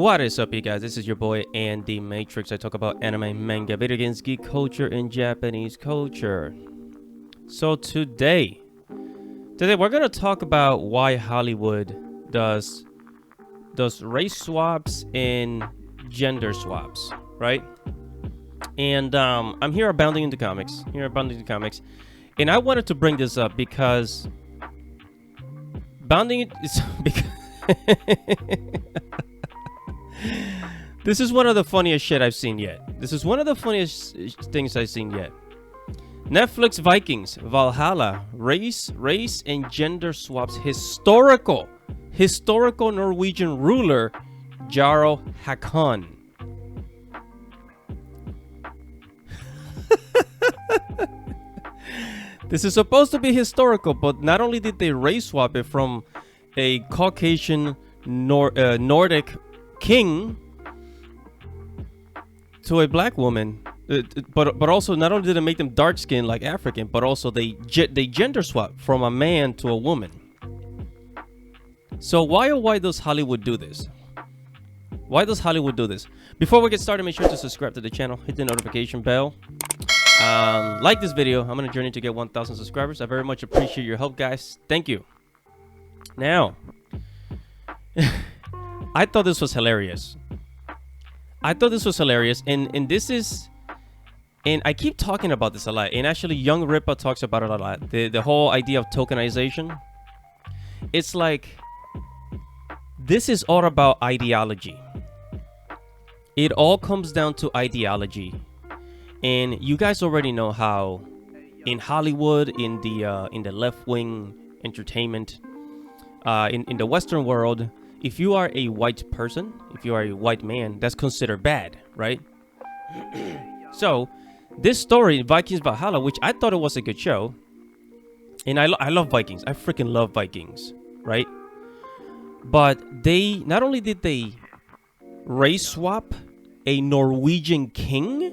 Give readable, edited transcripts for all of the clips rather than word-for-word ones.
What is up, you guys? This is your boy Andy Matrix. I talk about anime, manga, video games, geek culture, and Japanese culture. So today we're gonna talk about why Hollywood does race swaps and gender swaps, right? And I'm here abounding in the comics. And I wanted to bring this up because this is one of the funniest shit I've seen yet. This is one of the funniest things I've seen yet. Netflix Vikings, Valhalla, race and gender swaps historical Norwegian ruler Jarl Hakon. This is supposed to be historical, but not only did they race swap it from a Caucasian Nordic king to a black woman, but also not only did it make them dark skinned like African, but also they gender swap from a man to a woman. So why does Hollywood do this? Why does Hollywood do this? Before we get started, make sure to subscribe to the channel, hit the notification bell, like this video. I'm on a journey to get 1,000 subscribers. I very much appreciate your help, guys. Thank you. Now, I thought this was hilarious. And I keep talking about this a lot. And actually, Young Rippa talks about it a lot. The whole idea of tokenization. It's like, this is all about ideology. It all comes down to ideology. And you guys already know how in Hollywood, in the left-wing entertainment, in the Western world, if you are a white person, if you are a white man, that's considered bad, right? So, this story, Vikings Valhalla, which I thought it was a good show, and I love Vikings. I freaking love Vikings, right? But they, not only did they race swap a Norwegian king,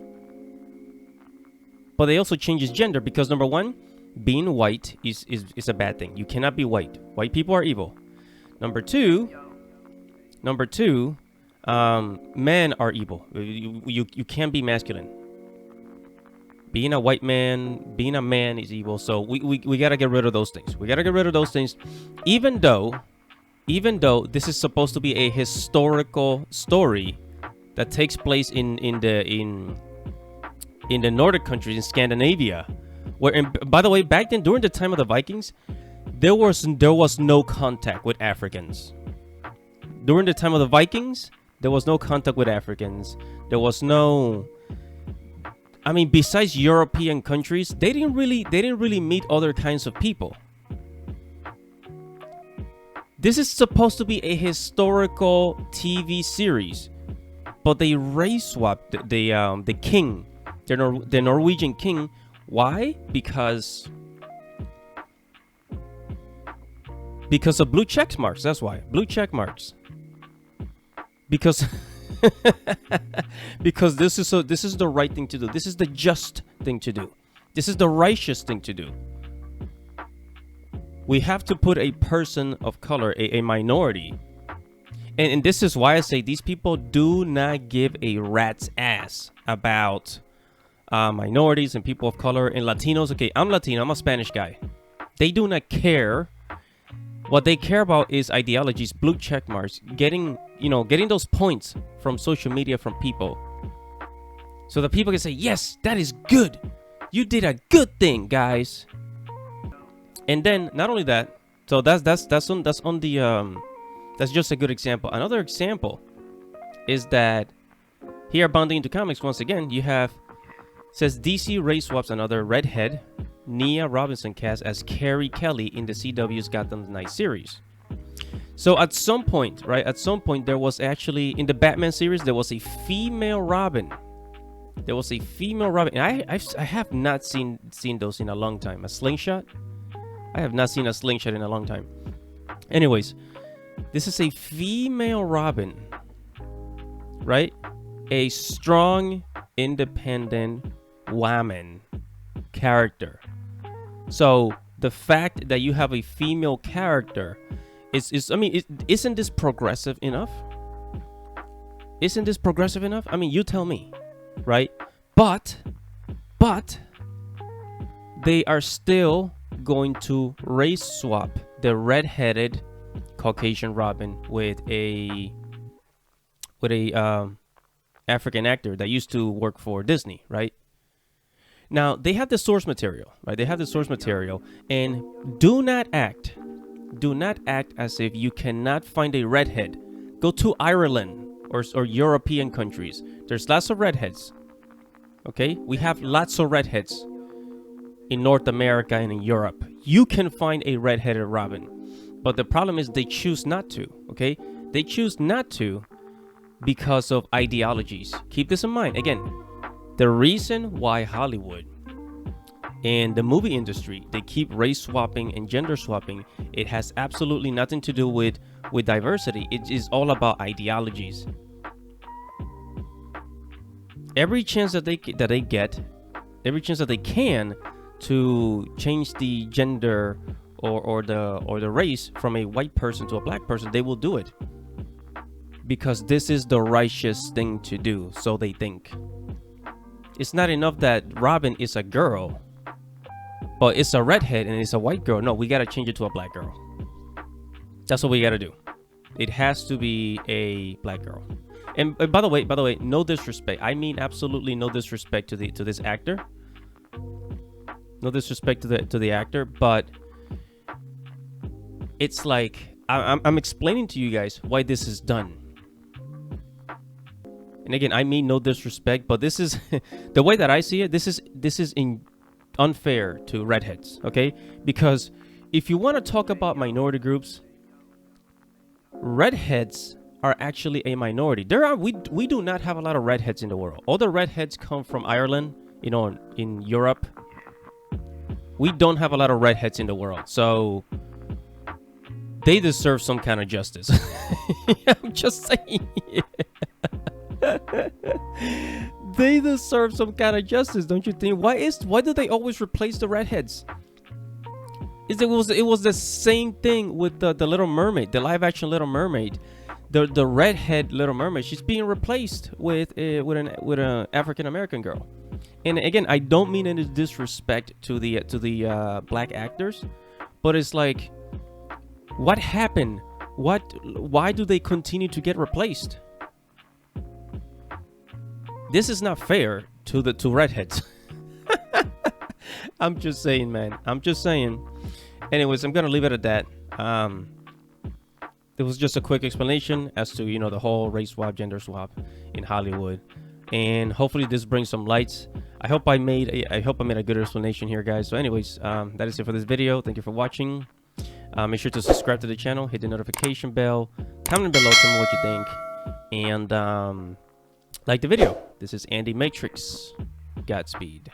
but they also changed his gender because, number one, being white is a bad thing. You cannot be white. White people are evil. Number two, men are evil. You can't be masculine. Being a white man, being a man is evil. So we gotta get rid of those things. Even though this is supposed to be a historical story that takes place in the Nordic countries, in Scandinavia, where, by the way, back then during the time of the Vikings, there was no contact with Africans. During the time of the Vikings, there was no contact with Africans. There was no, I mean, besides European countries, they didn't really meet other kinds of people. This is supposed to be a historical TV series, but they race swapped the king, the Norwegian king. Why? Because of blue check marks. That's why. Blue check marks. Because this is the right thing to do. This is the just thing to do. This is the righteous thing to do. We have to put a person of color, a minority. And this is why I say these people do not give a rat's ass about minorities and people of color and Latinos. Okay, I'm Latino. I'm a Spanish guy. They do not care. What they care about is ideologies, blue check marks, getting those points from social media from people, so that people can say, yes, that is good. You did a good thing, guys. And then not only that, so that's just a good example. Another example is that here, bounding into comics once again, you have, says DC race swaps another redhead, Nia Robinson, cast as Carrie Kelly in the CW's Gotham Knight series. So at some point, there was actually, in the Batman series, there was a female Robin. And I have not seen those in a long time. A slingshot? I have not seen a slingshot in a long time. Anyways, this is a female Robin, right? A strong, independent woman character. So the fact that you have a female character isn't this progressive enough? Isn't this progressive enough? I mean, you tell me, right? But they are still going to race swap the red-headed Caucasian Robin with a African actor that used to work for Disney, right? Now they have the source material, right? They have the source material, and do not act as if you cannot find a redhead. Go to Ireland or European countries. There's lots of redheads. Okay, we have lots of redheads in North America and in Europe. You can find a redheaded Robin, but the problem is they choose not to. Okay, they choose not to because of ideologies. Keep this in mind. Again, the reason why Hollywood and the movie industry, they keep race swapping and gender swapping, it has absolutely nothing to do with diversity. It is all about ideologies. Every chance that they get, every chance that they can to change the gender or the race from a white person to a black person, they will do it because this is the righteous thing to do, so they think. It's not enough that Robin is a girl, but it's a redhead and it's a white girl. No, we gotta change it to a black girl. That's what we gotta do. It has to be a black girl. And by the way, no disrespect. I mean absolutely no disrespect to this actor. No disrespect to the actor, but it's like I'm explaining to you guys why this is done. And again, I mean no disrespect, but this is the way that I see it. This is unfair to redheads, okay? Because if you want to talk about minority groups, redheads are actually a minority. We do not have a lot of redheads in the world. All the redheads come from Ireland, you know, in Europe. We don't have a lot of redheads in the world, so they deserve some kind of justice. I'm just saying. They deserve some kind of justice, don't you think? Why do they always replace the redheads? It was the same thing with the Little Mermaid, the live action Little Mermaid. The redhead Little Mermaid, she's being replaced with an African American girl. And again, I don't mean any disrespect to the black actors, but it's like, what happened? Why do they continue to get replaced? This is not fair to redheads. I'm just saying, man. I'm just saying. Anyways, I'm gonna leave it at that. It was just a quick explanation as to, you know, the whole race swap, gender swap in Hollywood, and hopefully this brings some lights. I hope I made a good explanation here, guys. So anyways, that is it for this video. Thank you for watching. Make sure to subscribe to the channel, hit the notification bell, comment below, tell me what you think, and like the video. This is Andy Matrix. Godspeed.